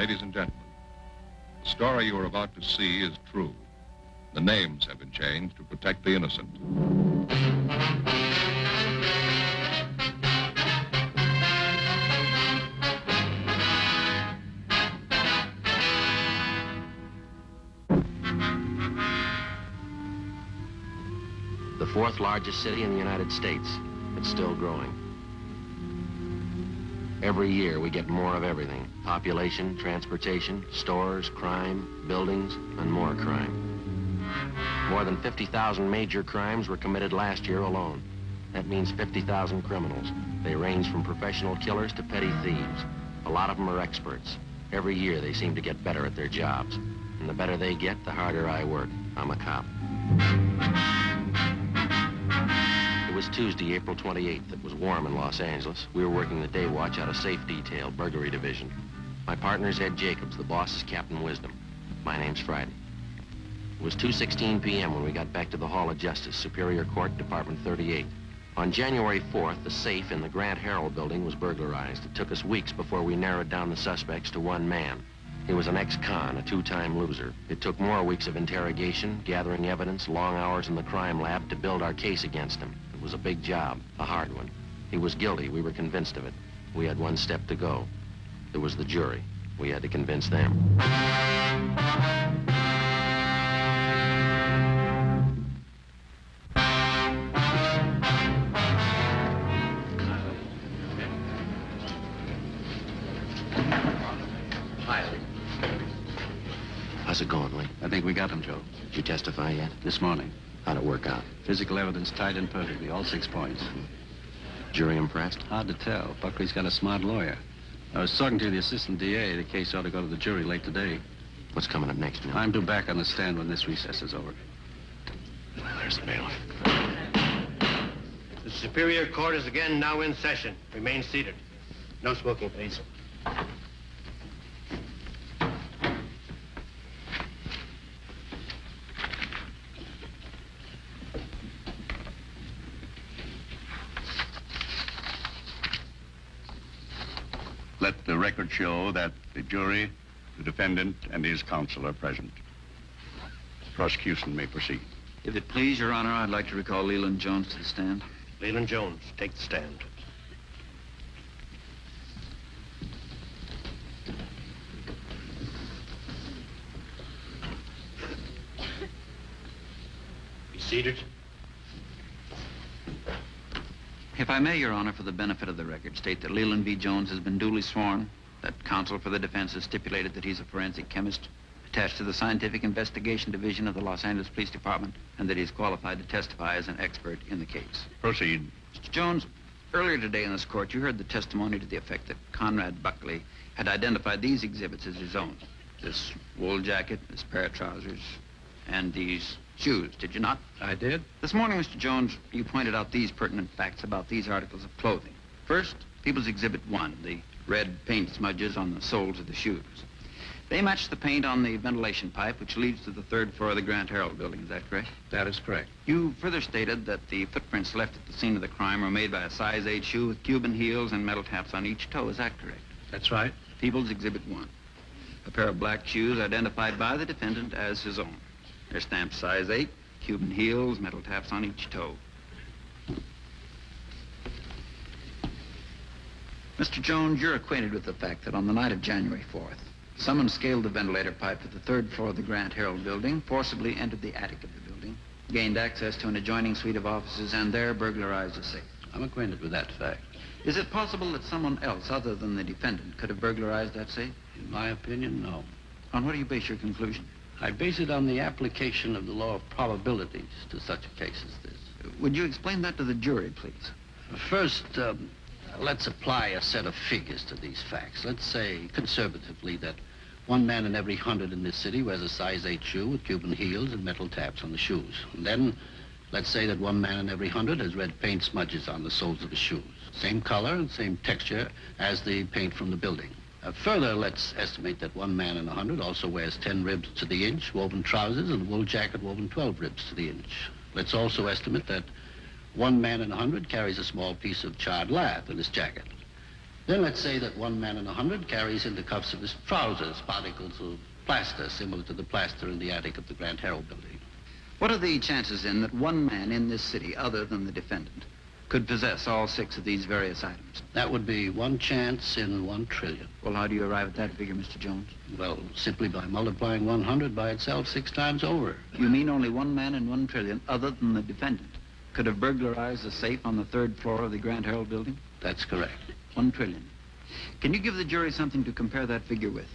Ladies and gentlemen, the story you are about to see is true. The names have been changed to protect the innocent. The fourth largest city in the United States. It's still growing. Every year we get more of everything. Population, transportation, stores, crime, buildings, and more crime. More than 50,000 major crimes were committed last year alone. That means 50,000 criminals. They range from professional killers to petty thieves. A lot of them are experts. Every year they seem to get better at their jobs. And the better they get, the harder I work. I'm a cop. It was Tuesday, April 28th. It was warm in Los Angeles. We were working the day watch out of Safe Detail, Burglary Division. My partner's Ed Jacobs. The boss is Captain Wisdom. My name's Friday. It was 2:16 p.m. when we got back to the Hall of Justice, Superior Court, Department 38. On January 4th, the safe in the Grant Herald building was burglarized. It took us weeks before we narrowed down the suspects to one man. He was an ex-con, a two-time loser. It took more weeks of interrogation, gathering evidence, long hours in the crime lab to build our case against him. It was a big job, a hard one. He was guilty. We were convinced of it. We had one step to go. There was the jury. We had to convince them. How's it going, Lee? I think we got him, Joe. Did you testify yet? This morning. How'd it work out? Physical evidence tied in perfectly, all 6 points. Jury impressed? Hard to tell. Buckley's got a smart lawyer. I was talking to the assistant DA. The case ought to go to the jury late today. What's coming up next, Neil? I'm due back on the stand when this recess is over. Well, there's the bailiff. The Superior Court is again now in session. Remain seated. No smoking, please. Let the record show that the jury, the defendant, and his counsel are present. Prosecution may proceed. If it please, Your Honor, I'd like to recall Leland Jones to the stand. Leland Jones, take the stand. Be seated. If I may, Your Honor, for the benefit of the record, state that Leland V. Jones has been duly sworn, that counsel for the defense has stipulated that he's a forensic chemist attached to the Scientific Investigation Division of the Los Angeles Police Department, and that he's qualified to testify as an expert in the case. Proceed. Mr. Jones, earlier today in this court, you heard the testimony to the effect that Conrad Buckley had identified these exhibits as his own. This wool jacket, this pair of trousers, and these shoes, did you not? I did. This morning, Mr. Jones, you pointed out these pertinent facts about these articles of clothing. First, People's Exhibit 1, the red paint smudges on the soles of the shoes. They match the paint on the ventilation pipe, which leads to the 3rd floor of the Grant Herald building. Is that correct? That is correct. You further stated that the footprints left at the scene of the crime were made by a size 8 shoe with Cuban heels and metal taps on each toe. Is that correct? That's right. People's Exhibit 1. A pair of black shoes identified by the defendant as his own. They're stamped size 8, Cuban heels, metal taps on each toe. Mr. Jones, you're acquainted with the fact that on the night of January 4th, someone scaled the ventilator pipe at the 3rd floor of the Grant Herald building, forcibly entered the attic of the building, gained access to an adjoining suite of offices, and there burglarized a safe. I'm acquainted with that fact. Is it possible that someone else other than the defendant could have burglarized that safe? In my opinion, no. On what do you base your conclusion? I base it on the application of the law of probabilities to such a case as this. Would you explain that to the jury, please? First, let's apply a set of figures to these facts. Let's say, conservatively, that 1 man in every 100 in this city wears a size 8 shoe with Cuban heels and metal taps on the shoes. And then, let's say that 1 man in every 100 has red paint smudges on the soles of his shoes. Same color and same texture as the paint from the building. Further, let's estimate that 1 man in 100 also wears 10 ribs to the inch, woven trousers, and a wool jacket woven 12 ribs to the inch. Let's also estimate that 1 man in 100 carries a small piece of charred lath in his jacket. Then let's say that one man in 100 carries in the cuffs of his trousers particles of plaster similar to the plaster in the attic of the Grand Herald building. What are the chances, then, that one man in this city, other than the defendant, could possess all 6 of these various items? That would be 1 chance in 1 trillion. Well, how do you arrive at that figure, Mr. Jones? Well, simply by multiplying 100 by itself 6 times over. You mean only 1 man in 1 trillion, other than the defendant, could have burglarized the safe on the 3rd floor of the Grand Herald building? That's correct. 1 trillion. Can you give the jury something to compare that figure with?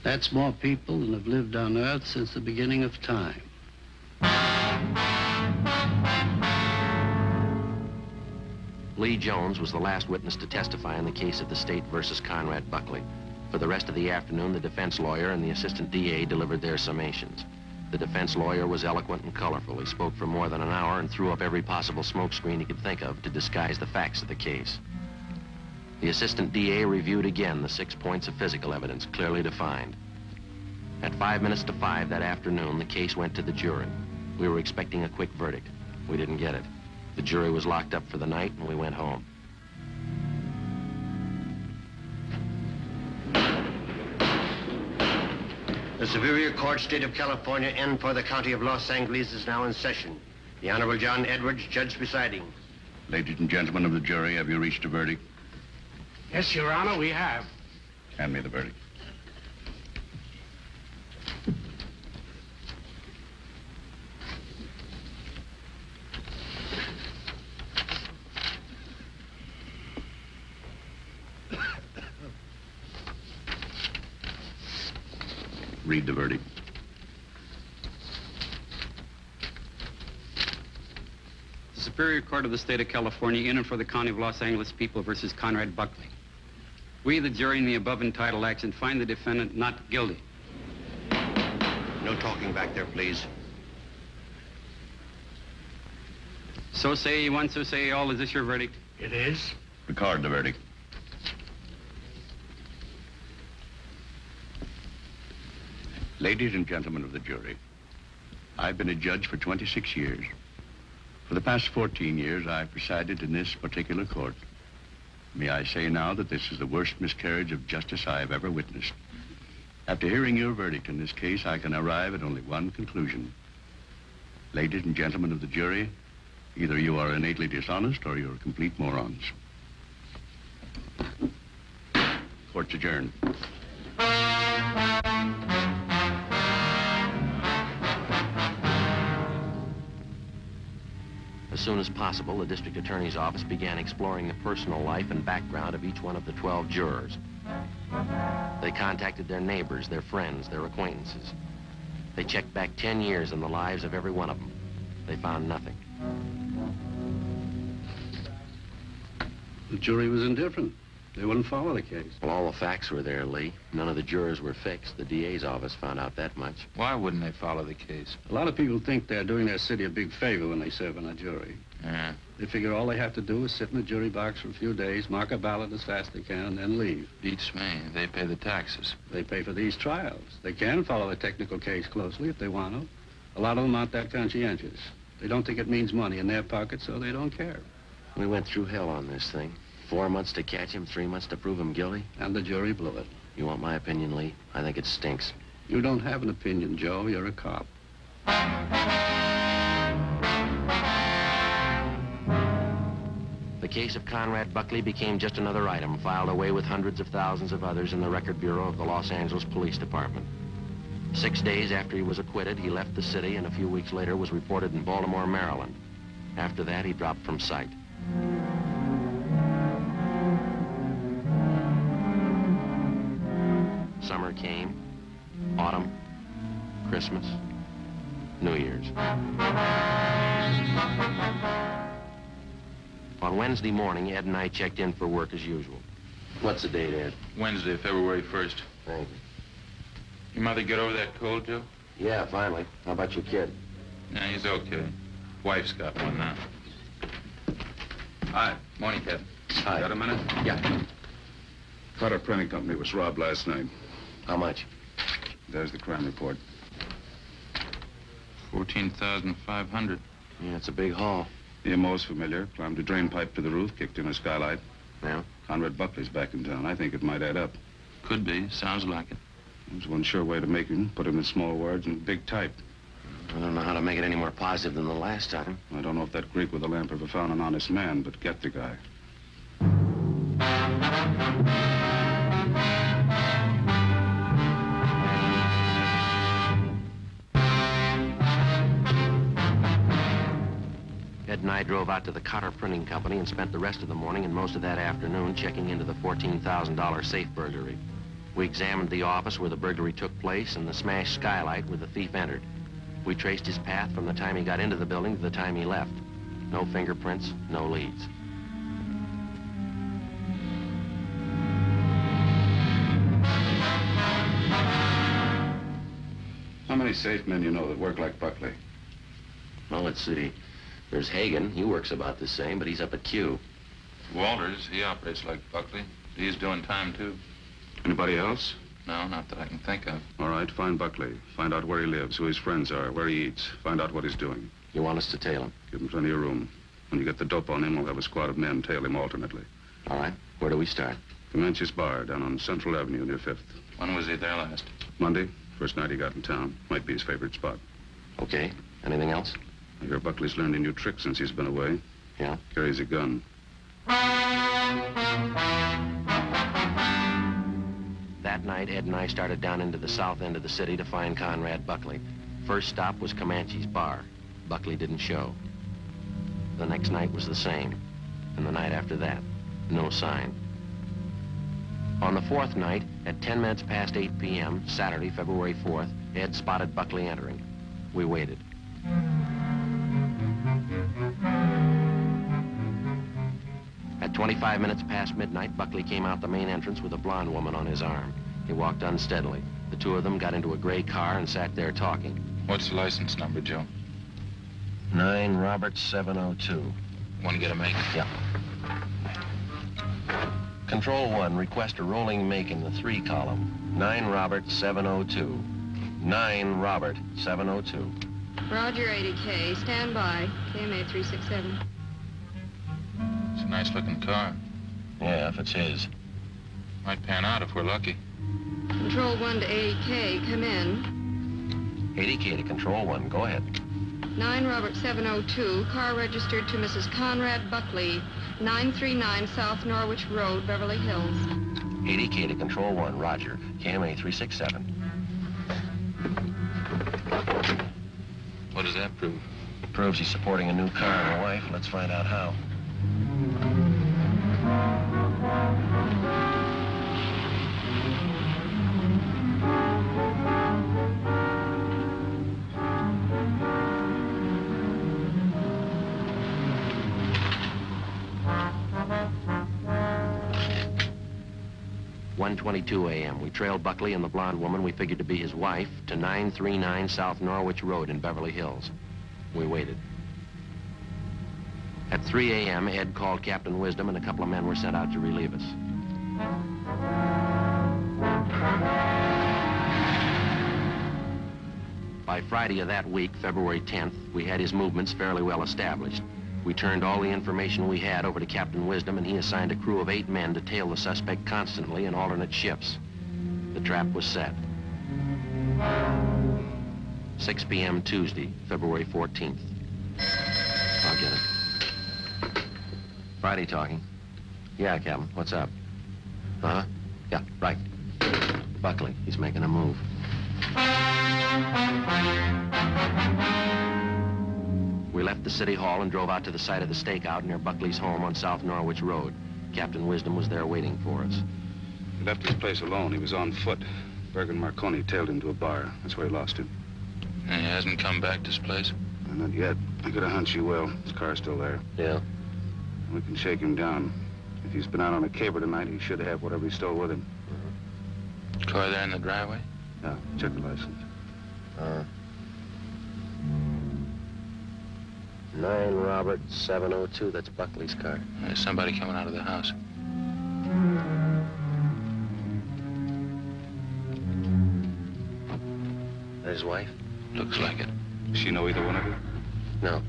That's more people than have lived on Earth since the beginning of time. Lee Jones was the last witness to testify in the case of the state versus Conrad Buckley. For the rest of the afternoon, the defense lawyer and the assistant DA delivered their summations. The defense lawyer was eloquent and colorful. He spoke for more than an hour and threw up every possible smokescreen he could think of to disguise the facts of the case. The assistant DA reviewed again the 6 points of physical evidence, clearly defined. At 5 minutes to 5 that afternoon, the case went to the jury. We were expecting a quick verdict. We didn't get it. The jury was locked up for the night, and we went home. The Superior Court, State of California, and for the County of Los Angeles is now in session. The Honorable John Edwards, judge presiding. Ladies and gentlemen of the jury, have you reached a verdict? Yes, Your Honor, we have. Hand me the verdict. Read the verdict. The Superior Court of the State of California in and for the County of Los Angeles people versus Conrad Buckley. We, the jury in the above entitled action, find the defendant not guilty. No talking back there, please. So say one, so say all. Is this your verdict? It is. Record the verdict. Ladies and gentlemen of the jury, I've been a judge for 26 years. For the past 14 years, I've presided in this particular court. May I say now that this is the worst miscarriage of justice I have ever witnessed. After hearing your verdict in this case, I can arrive at only one conclusion. Ladies and gentlemen of the jury, either you are innately dishonest or you're complete morons. Court's adjourned. As soon as possible, the district attorney's office began exploring the personal life and background of each one of the 12 jurors. They contacted their neighbors, their friends, their acquaintances. They checked back 10 years in the lives of every one of them. They found nothing. The jury was indifferent. They wouldn't follow the case. Well, all the facts were there, Lee. None of the jurors were fixed. The DA's office found out that much. Why wouldn't they follow the case? A lot of people think they're doing their city a big favor when they serve on a jury. Yeah. They figure all they have to do is sit in the jury box for a few days, mark a ballot as fast as they can, and then leave. Beats me. They pay the taxes. They pay for these trials. They can follow the technical case closely if they want to. A lot of them aren't that conscientious. They don't think it means money in their pockets, so they don't care. We went through hell on this thing. 4 months to catch him, 3 months to prove him guilty. And the jury blew it. You want my opinion, Lee? I think it stinks. You don't have an opinion, Joe. You're a cop. The case of Conrad Buckley became just another item filed away with hundreds of thousands of others in the record bureau of the Los Angeles Police Department. 6 days after he was acquitted, he left the city and a few weeks later was reported in Baltimore, Maryland. After that, he dropped from sight. Summer came, autumn, Christmas, New Year's. On Wednesday morning, Ed and I checked in for work as usual. What's the date, Ed? Wednesday, February 1st. Thank you. Your mother get over that cold, Joe? Yeah, finally. How about your kid? Yeah, he's okay. Wife's got one now. Hi. Morning, Kevin. Hi. Got a minute? Yeah. Carter Printing Company was robbed last night. How much? There's the crime report. 14,500. Yeah, it's a big haul. The MO's familiar. Climbed a drain pipe to the roof, kicked in a skylight. Yeah? Conrad Buckley's back in town. I think it might add up. Could be. Sounds like it. There's one sure way to make him. Put him in small words and big type. I don't know how to make it any more positive than the last time. I don't know if that Greek with the lamp ever found an honest man, but get the guy. Ed and I drove out to the Cotter Printing Company and spent the rest of the morning and most of that afternoon checking into the $14,000 safe burglary. We examined the office where the burglary took place and the smashed skylight where the thief entered. We traced his path from the time he got into the building to the time he left. No fingerprints, no leads. How many safe men you know that work like Buckley? Well, let's see. There's Hagan. He works about the same, but he's up at Q. Walters, he operates like Buckley. He's doing time, too. Anybody else? No, not that I can think of. All right, find Buckley. Find out where he lives, who his friends are, where he eats. Find out what he's doing. You want us to tail him? Give him plenty of room. When you get the dope on him, we'll have a squad of men tail him alternately. All right. Where do we start? Comanche's Bar down on Central Avenue near 5th. When was he there last? Monday, first night he got in town. Might be his favorite spot. Okay. Anything else? I hear Buckley's learned a new trick since he's been away. Yeah? Carries a gun. That night, Ed and I started down into the south end of the city to find Conrad Buckley. First stop was Comanche's Bar. Buckley didn't show. The next night was the same. And the night after that, no sign. On the fourth night, at 10 minutes past 8 p.m., Saturday, February 4th, Ed spotted Buckley entering. We waited. At 25 minutes past midnight, Buckley came out the main entrance with a blonde woman on his arm. He walked unsteadily. The two of them got into a gray car and sat there talking. What's the license number, Joe? 9 Robert 702. Want to get a make? Yeah. Control 1, request a rolling make in the 3 column. 9 Robert 702. 9 Robert 702. Roger, 80K. Stand by. KMA 367. It's a nice-looking car. Yeah, if it's his. Might pan out if we're lucky. Control 1 to 80K. Come in. 80K to Control 1. Go ahead. 9 Robert 702. Car registered to Mrs. Conrad Buckley, 939 South Norwich Road, Beverly Hills. 80K to Control 1. Roger. KMA 367. What does that prove? Proves he's supporting a new car and a wife. Let's find out how. .22 a.m. We trailed Buckley and the blonde woman we figured to be his wife to 939 South Norwich Road in Beverly Hills. We waited. At 3 a.m., Ed called Captain Wisdom and a couple of men were sent out to relieve us. By Friday of that week, February 10th, we had his movements fairly well established. We turned all the information we had over to Captain Wisdom, and he assigned a crew of 8 men to tail the suspect constantly in alternate shifts. The trap was set. 6 p.m. Tuesday, February 14th. I'll get it. Friday talking. Yeah, Captain, what's up? Uh-huh. Yeah, right. Buckley, he's making a move. We left the city hall and drove out to the site of the stakeout near Buckley's home on South Norwich Road. Captain Wisdom was there waiting for us. He left his place alone. He was on foot. Berg and Marconi tailed him to a bar. That's where he lost him. And he hasn't come back to his place? Not yet. I got a hunch he will. His car's still there. Yeah? We can shake him down. If he's been out on a caper tonight, he should have whatever he stole with him. Car there in the driveway? Yeah, check the license. 9 Robert 702, that's Buckley's car. There's somebody coming out of the house. His wife? Looks like it. Does she know either one of you? No.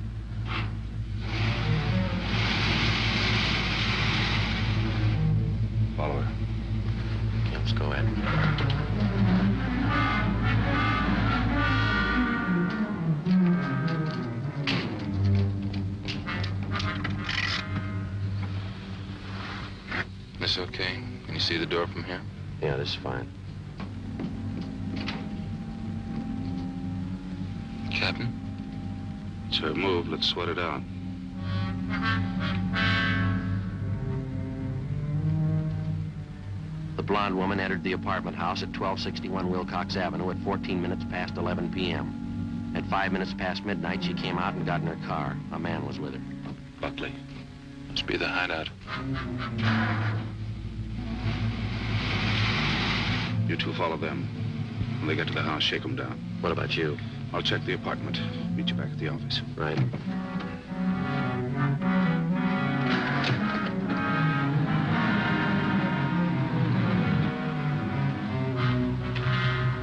Go ahead. This okay? Can you see the door from here? Yeah, this is fine. Captain? Sir, move. Let's sweat it out. The blonde woman entered the apartment house at 1261 Wilcox Avenue at 14 minutes past 11 p.m. At 5 minutes past midnight, she came out and got in her car. A man was with her. Buckley. Must be the hideout. You two follow them. When they get to the house, shake them down. What about you? I'll check the apartment. Meet you back at the office. Right.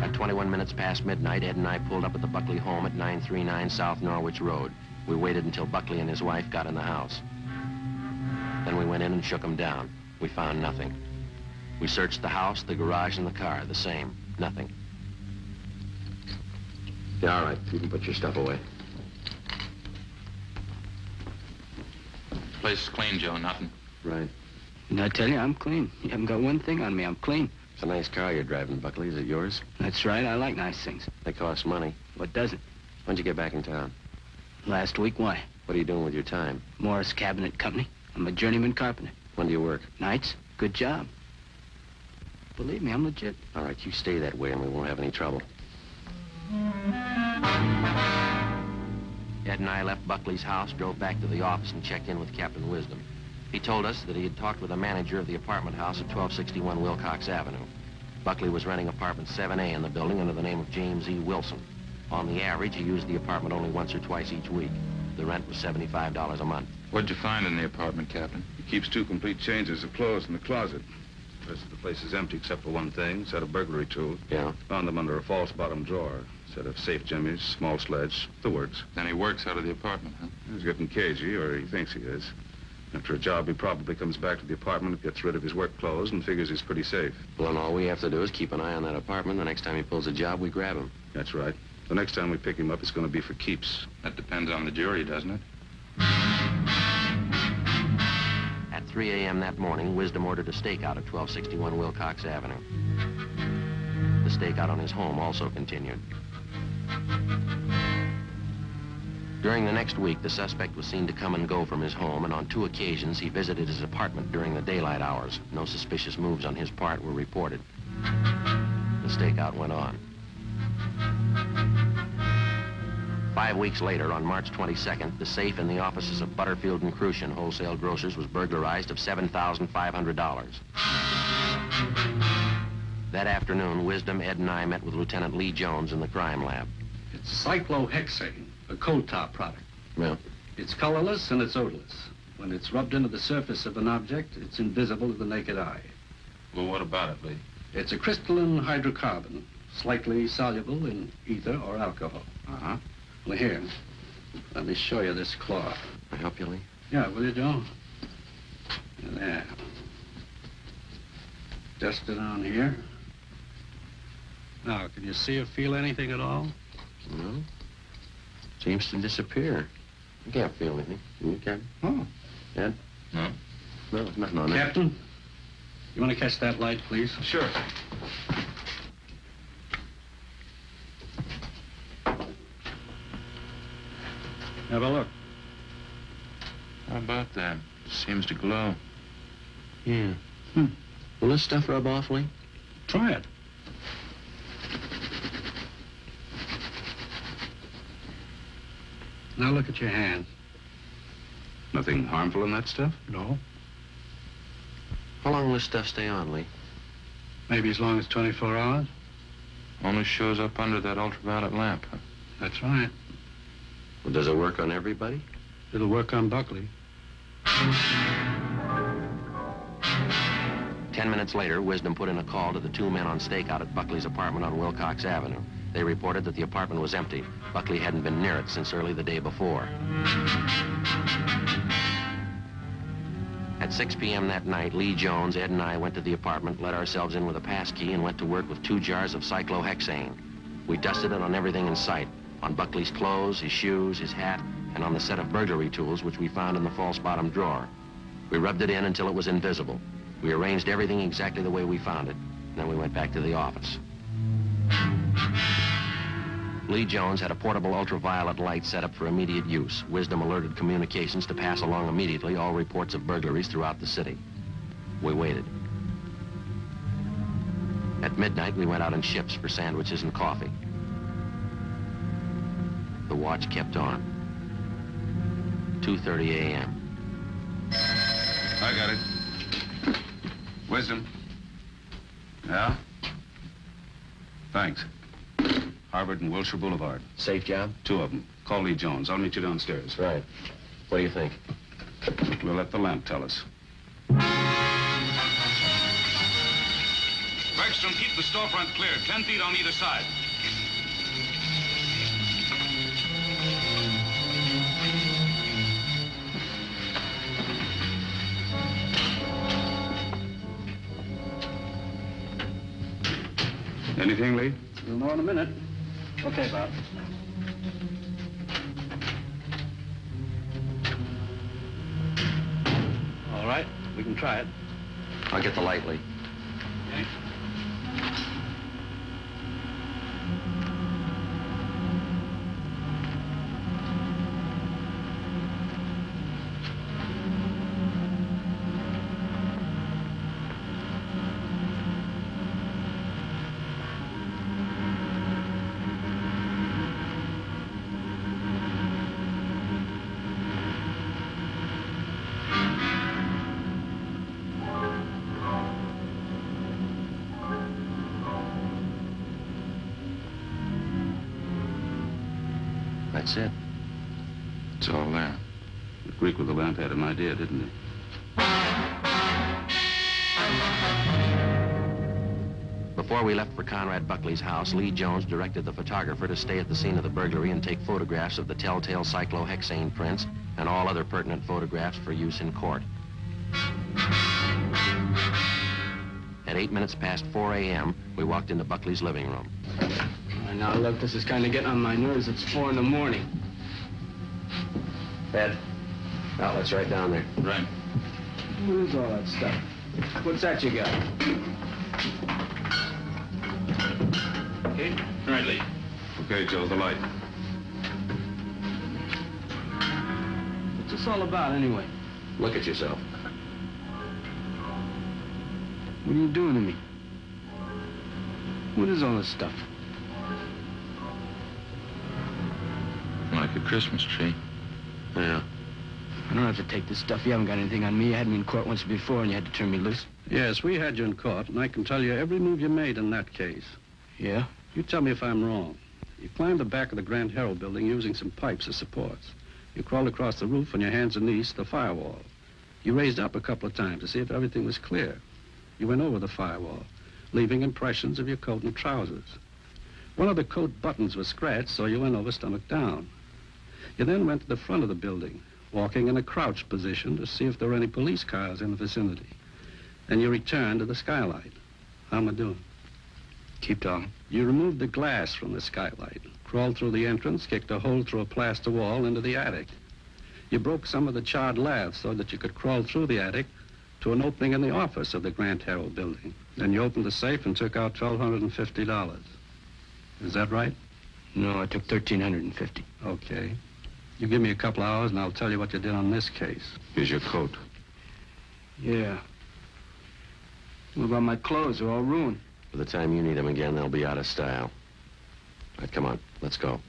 At 21 minutes past midnight, Ed and I pulled up at the Buckley home at 939 South Norwich Road. We waited until Buckley and his wife got in the house. Then we went in and shook him down. We found nothing. We searched the house, the garage, and the car. The same. Nothing. Yeah, all right. You can put your stuff away. Place is clean, Joe. Nothing. Right. And I tell you, I'm clean. You haven't got one thing on me. I'm clean. It's a nice car you're driving, Buckley. Is it yours? That's right. I like nice things. They cost money. What doesn't? When'd you get back in town? Last week, why? What are you doing with your time? Morris Cabinet Company. I'm a journeyman carpenter. When do you work? Nights. Good job. Believe me, I'm legit. All right, you stay that way and we won't have any trouble. Ed and I left Buckley's house, drove back to the office, and checked in with Captain Wisdom. He told us that he had talked with the manager of the apartment house at 1261 Wilcox Avenue. Buckley was renting apartment 7A in the building under the name of James E. Wilson. On the average, he used the apartment only once or twice each week. The rent was $75 a month. What'd you find in the apartment, Captain? He keeps 2 complete changes of clothes in the closet. The rest of the place is empty except for one thing, set of burglary tools. Yeah? Found them under a false bottom drawer. Set of safe jimmies, small sledge, the works. Then he works out of the apartment, huh? He's getting cagey, or he thinks he is. After a job, he probably comes back to the apartment, gets rid of his work clothes, and figures he's pretty safe. Well, then all we have to do is keep an eye on that apartment. The next time he pulls a job, we grab him. That's right. The next time we pick him up, it's going to be for keeps. That depends on the jury, doesn't it? At 3 a.m. that morning, Wisdom ordered a stakeout at 1261 Wilcox Avenue. The stakeout on his home also continued. During the next week, the suspect was seen to come and go from his home, and on 2 occasions, he visited his apartment during the daylight hours. No suspicious moves on his part were reported. The stakeout went on. 5 weeks later, on March 22nd, the safe in the offices of Butterfield and Crucian Wholesale Grocers was burglarized of $7,500. That afternoon, Wisdom, Ed, and I met with Lieutenant Lee Jones in the crime lab. It's cyclohexane, a coal tar product. Well? It's colorless and it's odorless. When it's rubbed into the surface of an object, it's invisible to the naked eye. Well, what about it, Lee? It's a crystalline hydrocarbon, slightly soluble in ether or alcohol. Uh-huh. Well, here, let me show you this cloth. Can I help you, Lee? Yeah, will you, Joe? There. Dust it on here. Now, can you see or feel anything at all? No. Seems to disappear. You can't feel anything. You can? Oh. Ed? No. No, there's nothing on there. Captain, you want to catch that light, please? Sure. Have a look. How about that? Seems to glow. Yeah. Will this stuff rub off, Lee? Try it. Now look at your hand. Nothing harmful in that stuff? No. How long will this stuff stay on, Lee? Maybe as long as 24 hours. Only shows up under that ultraviolet lamp, huh? That's right. Well, does it work on everybody? It'll work on Buckley. 10 minutes later, Wisdom put in a call to the 2 men on stakeout at Buckley's apartment on Wilcox Avenue. They reported that the apartment was empty. Buckley hadn't been near it since early the day before. At At 6 p.m. that night, Lee Jones, Ed, and I went to the apartment, let ourselves in with a pass key, and went to work with 2 jars of cyclohexane. We dusted it on everything in sight, on Buckley's clothes, his shoes, his hat, and on the set of burglary tools which we found in the false bottom drawer. We rubbed it in until it was invisible. We arranged everything exactly the way we found it, and then we went back to the office. Lee Jones had a portable ultraviolet light set up for immediate use. Wisdom alerted communications to pass along immediately all reports of burglaries throughout the city. We waited. At midnight, we went out in ships for sandwiches and coffee. The watch kept on. 2:30 a.m. I got it. Wisdom. Yeah? Thanks. Harvard and Wilshire Boulevard. Safe job? 2 of them. Call Lee Jones. I'll meet you downstairs. Right. What do you think? We'll let the lamp tell us. Bergstrom, keep the storefront clear. 10 feet on either side. Anything, Lee? A little more in a minute. Okay, Bob. All right, we can try it. I'll get the light, Lee. Okay. That's it. It's all there. The Greek with the lamp had an idea, didn't he? Before we left for Conrad Buckley's house, Lee Jones directed the photographer to stay at the scene of the burglary and take photographs of the telltale cyclohexane prints and all other pertinent photographs for use in court. At 8 minutes past 4 a.m., we walked into Buckley's living room. Now, look, this is kind of getting on my nerves. It's 4 in the morning. Ed, outlet's right down there. Right. What is all that stuff? What's that you got? Okay. Right, Lee. Okay, Joe, the light. What's this all about, anyway? Look at yourself. What are you doing to me? What is all this stuff? Like a Christmas tree. Yeah. I don't have to take this stuff. You haven't got anything on me. You had me in court once before, and you had to turn me loose. Yes, we had you in court, and I can tell you every move you made in that case. Yeah? You tell me if I'm wrong. You climbed the back of the Grand Herald building using some pipes as supports. You crawled across the roof on your hands and knees to the firewall. You raised up a couple of times to see if everything was clear. You went over the firewall, leaving impressions of your coat and trousers. One of the coat buttons was scratched, so you went over stomach down. You then went to the front of the building, walking in a crouched position to see if there were any police cars in the vicinity. Then you returned to the skylight. How am I doing? Keep talking. You removed the glass from the skylight, crawled through the entrance, kicked a hole through a plaster wall into the attic. You broke some of the charred laths so that you could crawl through the attic to an opening in the office of the Grand Herald building. Then you opened the safe and took out $1,250. Is that right? No, I took $1,350. Okay. You give me a couple hours and I'll tell you what you did on this case. Here's your coat. Yeah. What about my clothes? They're all ruined. By the time you need them again, they'll be out of style. All right, come on, let's go.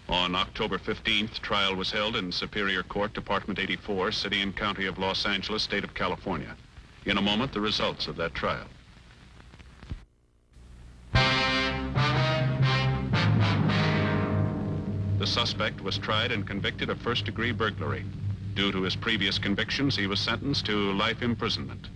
On October 15th, trial was held in Superior Court, Department 84, City and County of Los Angeles, State of California. In a moment, the results of that trial. The suspect was tried and convicted of first-degree burglary. Due to his previous convictions, he was sentenced to life imprisonment.